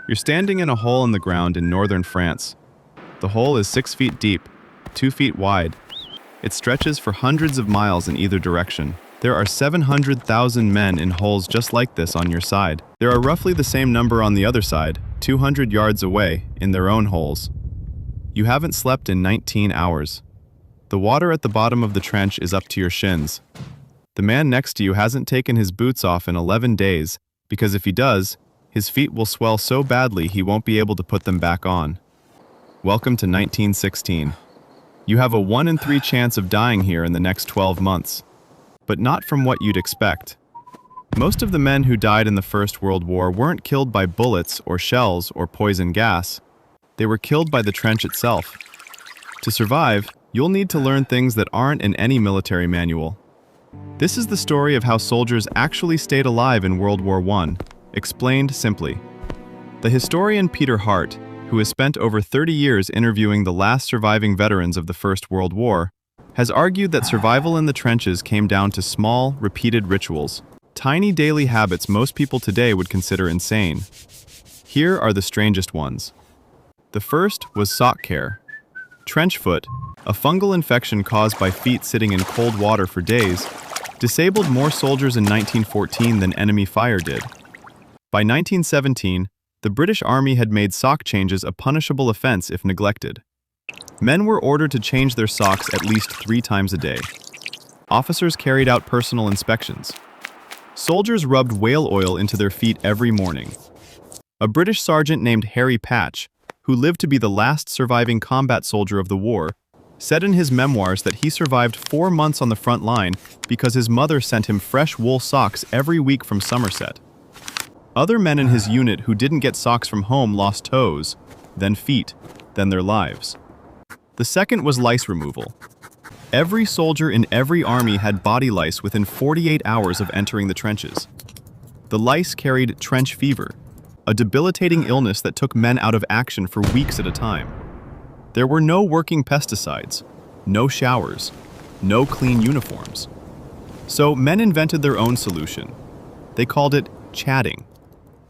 You're standing in a hole in the ground in northern France. The hole is 6 feet deep, 2 feet wide. It stretches for hundreds of miles in either direction. There are 700,000 men in holes just like this on your side. There are roughly the same number on the other side, 200 yards away, in their own holes. You haven't slept in 19 hours. The water at the bottom of the trench is up to your shins. The man next to you hasn't taken his boots off in 11 days, because if he does, his feet will swell so badly he won't be able to put them back on. Welcome to 1916. You have a 1 in 3 chance of dying here in the next 12 months. But not from what you'd expect. Most of the men who died in the First World War weren't killed by bullets or shells or poison gas. They were killed by the trench itself. To survive, you'll need to learn things that aren't in any military manual. This is the story of how soldiers actually stayed alive in World War I, explained simply. The historian Peter Hart, who has spent over 30 years interviewing the last surviving veterans of the First World War, has argued that survival in the trenches came down to small, repeated rituals, tiny daily habits most people today would consider insane. Here are the strangest ones. The first was sock care. Trench foot, a fungal infection caused by feet sitting in cold water for days, disabled more soldiers in 1914 than enemy fire did. By 1917, the British Army had made sock changes a punishable offense if neglected. Men were ordered to change their socks at least 3 times a day. Officers carried out personal inspections. Soldiers rubbed whale oil into their feet every morning. A British sergeant named Harry Patch, who lived to be the last surviving combat soldier of the war, said in his memoirs that he survived 4 months on the front line because his mother sent him fresh wool socks every week from Somerset. Other men in his unit who didn't get socks from home lost toes, then feet, then their lives. The second was lice removal. Every soldier in every army had body lice within 48 hours of entering the trenches. The lice carried trench fever, a debilitating illness that took men out of action for weeks at a time. There were no working pesticides, no showers, no clean uniforms. So men invented their own solution. They called it chatting.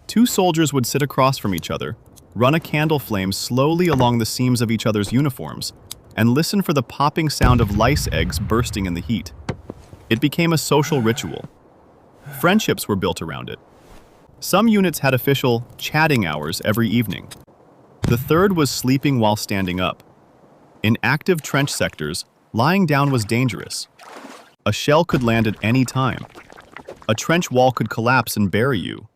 2 soldiers would sit across from each other, run a candle flame slowly along the seams of each other's uniforms, and listen for the popping sound of lice eggs bursting in the heat. It became a social ritual. Friendships were built around it. Some units had official chatting hours every evening. The third was sleeping while standing up. In active trench sectors, lying down was dangerous. A shell could land at any time. A trench wall could collapse and bury you.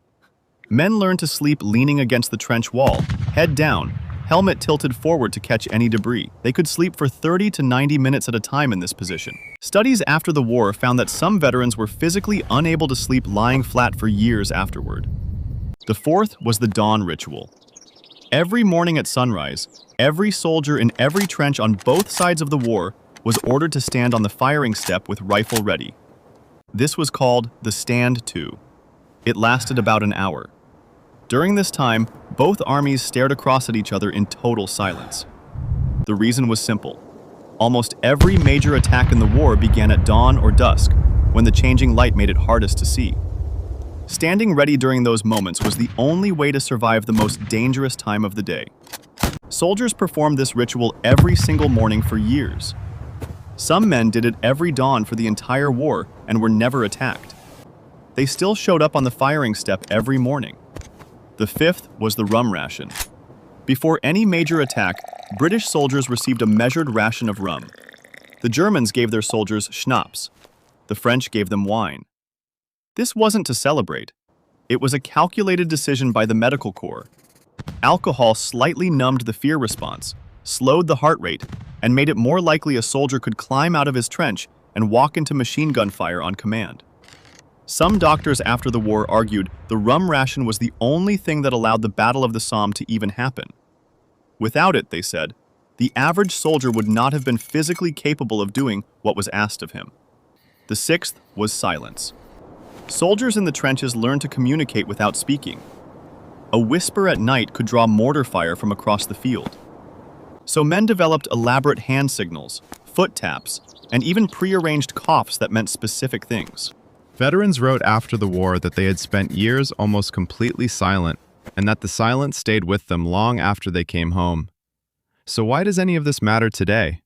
Men learned to sleep leaning against the trench wall, head down, helmet tilted forward to catch any debris. They could sleep for 30 to 90 minutes at a time in this position. Studies after the war found that some veterans were physically unable to sleep lying flat for years afterward. The fourth was the dawn ritual. Every morning at sunrise, every soldier in every trench on both sides of the war was ordered to stand on the firing step with rifle ready. This was called the stand to. It lasted about an hour. During this time, both armies stared across at each other in total silence. The reason was simple. Almost every major attack in the war began at dawn or dusk, when the changing light made it hardest to see. Standing ready during those moments was the only way to survive the most dangerous time of the day. Soldiers performed this ritual every single morning for years. Some men did it every dawn for the entire war and were never attacked. They still showed up on the firing step every morning. The fifth was the rum ration. Before any major attack, British soldiers received a measured ration of rum. The Germans gave their soldiers schnapps. The French gave them wine. This wasn't to celebrate. It was a calculated decision by the medical corps. Alcohol slightly numbed the fear response, slowed the heart rate, and made it more likely a soldier could climb out of his trench and walk into machine gun fire on command. Some doctors after the war argued the rum ration was the only thing that allowed the Battle of the Somme to even happen. Without it, they said, the average soldier would not have been physically capable of doing what was asked of him. The sixth was silence. Soldiers in the trenches learned to communicate without speaking. A whisper at night could draw mortar fire from across the field. So men developed elaborate hand signals, foot taps, and even prearranged coughs that meant specific things. Veterans wrote after the war that they had spent years almost completely silent, and that the silence stayed with them long after they came home. So why does any of this matter today?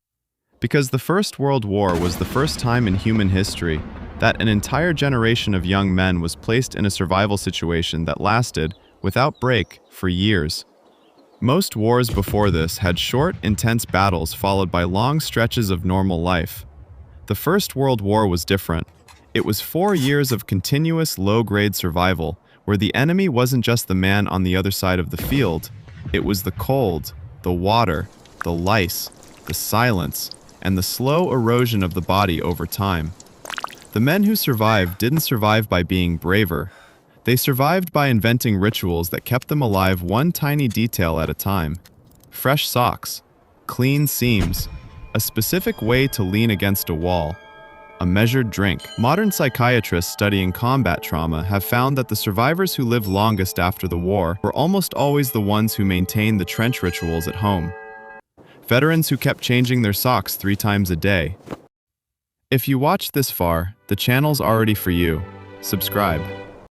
Because the First World War was the first time in human history that an entire generation of young men was placed in a survival situation that lasted, without break, for years. Most wars before this had short, intense battles followed by long stretches of normal life. The First World War was different. It was 4 years of continuous low-grade survival, where the enemy wasn't just the man on the other side of the field. It was the cold, the water, the lice, the silence, and the slow erosion of the body over time. The men who survived didn't survive by being braver. They survived by inventing rituals that kept them alive one tiny detail at a time. Fresh socks, clean seams, a specific way to lean against a wall, a measured drink. Modern psychiatrists studying combat trauma have found that the survivors who lived longest after the war were almost always the ones who maintained the trench rituals at home. Veterans who kept changing their socks 3 times a day. If you watched this far, the channel's already for you. Subscribe.